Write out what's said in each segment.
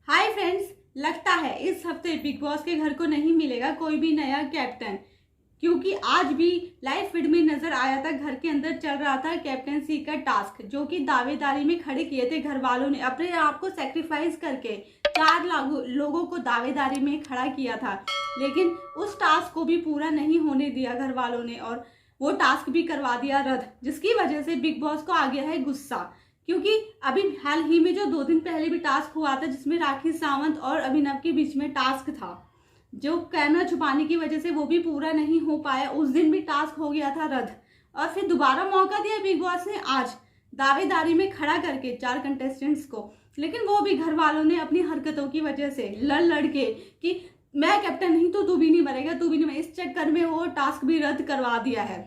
Hi friends, लगता है इस हफ्ते बिग बॉस के घर को नहीं मिलेगा कोई भी नया कैप्टन, क्योंकि आज भी लाइव फीड में नजर आया था। घर के अंदर चल रहा था कैप्टनसी का टास्क, जो कि दावेदारी में खड़े किए थे। घर वालों ने अपने आप को सेक्रीफाइस करके 4 लोगों को दावेदारी में खड़ा किया था, लेकिन उस टास्क को भी पूरा नहीं होने दिया घर वालों ने, और वो टास्क भी करवा दिया रद्द, जिसकी वजह से बिग बॉस को आ गया है गुस्सा। क्योंकि अभी हाल ही में जो 2 दिन पहले भी टास्क हुआ था, जिसमें राखी सावंत और अभिनव के बीच में टास्क था, जो कैमरा छुपाने की वजह से वो भी पूरा नहीं हो पाया। उस दिन भी टास्क हो गया था रद्द, और फिर दोबारा मौका दिया बिग बॉस ने आज दावेदारी में खड़ा करके 4 कंटेस्टेंट्स को, लेकिन वो भी घर वालों ने अपनी हरकतों की वजह से लड़ के कि मैं कैप्टन नहीं तो तू भी नहीं मरेगा, तू भी नहीं मरेगा, इस चक्कर में वो टास्क भी रद्द करवा दिया है।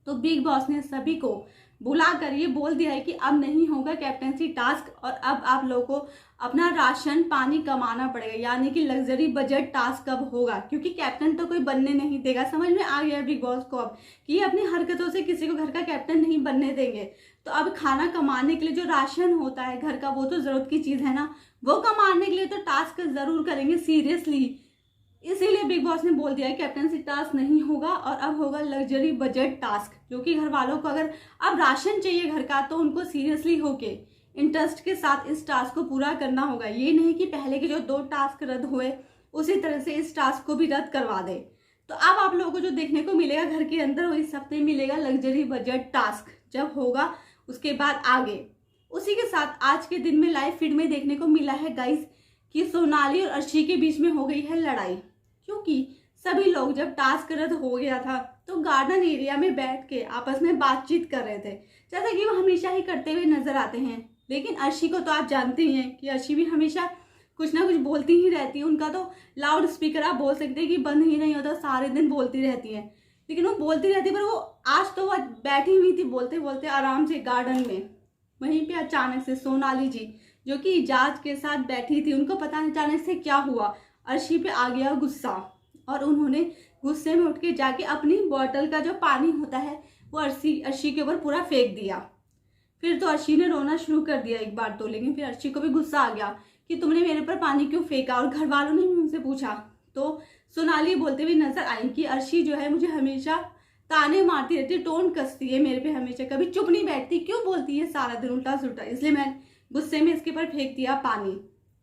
तो बिग बॉस ने सभी को बुला कर ये बोल दिया है कि अब नहीं होगा कैप्टनसी टास्क, और अब आप लोगों को अपना राशन पानी कमाना पड़ेगा, यानी कि लग्जरी बजट टास्क अब होगा, क्योंकि कैप्टन तो कोई बनने नहीं देगा। समझ में आ गया बिग बॉस को अब कि ये अपनी हरकतों से किसी को घर का कैप्टन नहीं बनने देंगे। तो अब खाना कमाने के लिए जो राशन होता है घर का, वो तो जरूरत की चीज है ना, वो कमाने के लिए तो टास्क जरूर करेंगे सीरियसली। इसीलिए बिग बॉस ने बोल दिया है कैप्टनसी टास्क नहीं होगा, और अब होगा लग्जरी बजट टास्क, जो कि घर वालों को अगर अब राशन चाहिए घर का, तो उनको सीरियसली होके इंटरेस्ट के साथ इस टास्क को पूरा करना होगा। ये नहीं कि पहले के जो 2 टास्क रद्द हुए उसी तरह से इस टास्क को भी रद्द करवा दे। तो अब आप लोगों को जो देखने को मिलेगा घर के अंदर, वो इस हफ्ते मिलेगा लग्जरी बजट टास्क। जब होगा उसके बाद आगे, उसी के साथ आज के दिन में लाइव फीड में देखने को मिला है गाइस कि सोनाली और अर्शी के बीच में हो गई है लड़ाई। क्योंकि सभी लोग जब टास्क रद्द हो गया था तो गार्डन एरिया में बैठ के आपस में बातचीत कर रहे थे, जैसा कि वो हमेशा ही करते हुए नजर आते हैं। लेकिन अर्शी को तो आप जानते ही हैं कि अर्शी भी हमेशा कुछ ना कुछ बोलती ही रहती है। उनका तो लाउड स्पीकर आप बोल सकते हैं कि बंद ही नहीं होता, सारे दिन बोलती रहती है। लेकिन वो बोलती रहती, पर वो आज तो वो बैठी हुई थी बोलते बोलते आराम से गार्डन में। वहीं पे अचानक से सोनाली जी, जो कि इजाज के साथ बैठी थी, उनको पता नहीं अचानक से क्या हुआ, अर्शी पे आ गया गुस्सा, और उन्होंने गुस्से में उठ के जाके अपनी बॉटल का जो पानी होता है वो अर्शी के ऊपर पूरा फेंक दिया। फिर तो अर्शी ने रोना शुरू कर दिया एक बार तो, लेकिन फिर अर्शी को भी गुस्सा आ गया कि तुमने मेरे पर पानी क्यों फेंका, और घर वालों ने भी उनसे पूछा। तो सोनाली बोलते हुए नजर आई कि अर्शी जो है मुझे हमेशा ताने मारती रहती है, टोन कसती है मेरे पे हमेशा, कभी चुप नहीं बैठती, क्यों बोलती है सारा दिन उल्टा सुल्टा, इसलिए मैं गुस्से में इसके पर फेंक दिया पानी।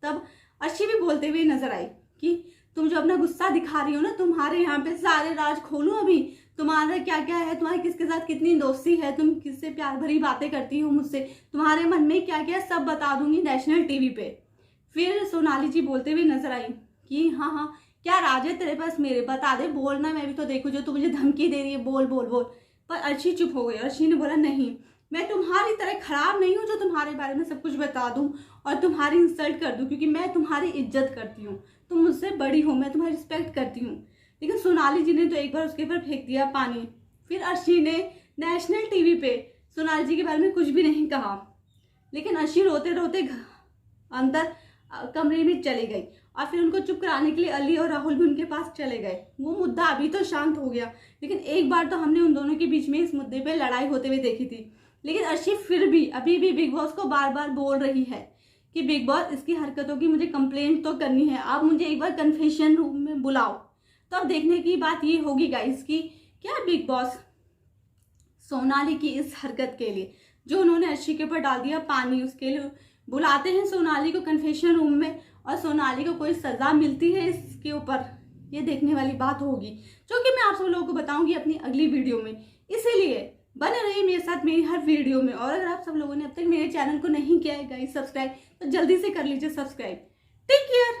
तब अर्शी भी बोलते हुए नजर आई कि तुम जो अपना गुस्सा दिखा रही हो ना, तुम्हारे यहाँ पे सारे राज खोलूं अभी, तुम्हारा क्या क्या है, तुम्हारे किसके साथ कितनी दोस्ती है, तुम किससे प्यार भरी बातें करती हो मुझसे, तुम्हारे मन में क्या क्या सब बता दूंगी नेशनल टीवी पे। फिर सोनाली जी बोलते हुए नजर आई कि हाँ हाँ क्या राज है तेरे पास, मेरे बता दे, बोलना, मैं भी तो देखूं, जो तू मुझे धमकी दे रही है, बोल बोल बोल। पर अर्शी चुप हो गई। अर्शी ने बोला नहीं, मैं तुम्हारी तरह खराब नहीं हूँ जो तुम्हारे बारे में सब कुछ बता दूं और तुम्हारी इंसल्ट कर दूं, क्योंकि मैं तुम्हारी इज्जत करती हूँ, तुम मुझसे बड़ी हो, मैं तुम्हारी रिस्पेक्ट करती हूँ। लेकिन सोनाली जी ने तो एक बार उसके ऊपर फेंक दिया पानी। फिर अर्शी ने नेशनल टीवी पे सोनाली जी के बारे में कुछ भी नहीं कहा, लेकिन अर्शी रोते रोते अंदर कमरे में चली गई, और फिर उनको चुप कराने के लिए अली और राहुल भी उनके पास चले गए। वो मुद्दा अभी तो शांत हो गया, लेकिन एक बार तो हमने उन दोनों के बीच में इस मुद्दे पे लड़ाई होते हुए देखी थी। लेकिन अर्शी फिर भी अभी भी बिग बॉस को बार बार बोल रही है कि बिग बॉस इसकी हरकतों की मुझे कंप्लेंट तो करनी है, आप मुझे एक बार कन्फेशन रूम में बुलाओ। तो अब देखने की बात ये होगी गाइस कि क्या बिग बॉस सोनाली की इस हरकत के लिए, जो उन्होंने अर्शी के ऊपर डाल दिया पानी, उसके लिए बुलाते हैं सोनाली को कन्फेशन रूम में, और सोनाली को कोई सजा मिलती है इसके ऊपर, ये देखने वाली बात होगी, जो कि मैं आप सब लोगों को बताऊंगी अपनी अगली वीडियो में। इसीलिए बने रहिए मेरे साथ मेरी हर वीडियो में, और अगर आप सब लोगों ने अब तक मेरे चैनल को नहीं किया है गाइस सब्सक्राइब, तो जल्दी से कर लीजिए सब्सक्राइब। Take care.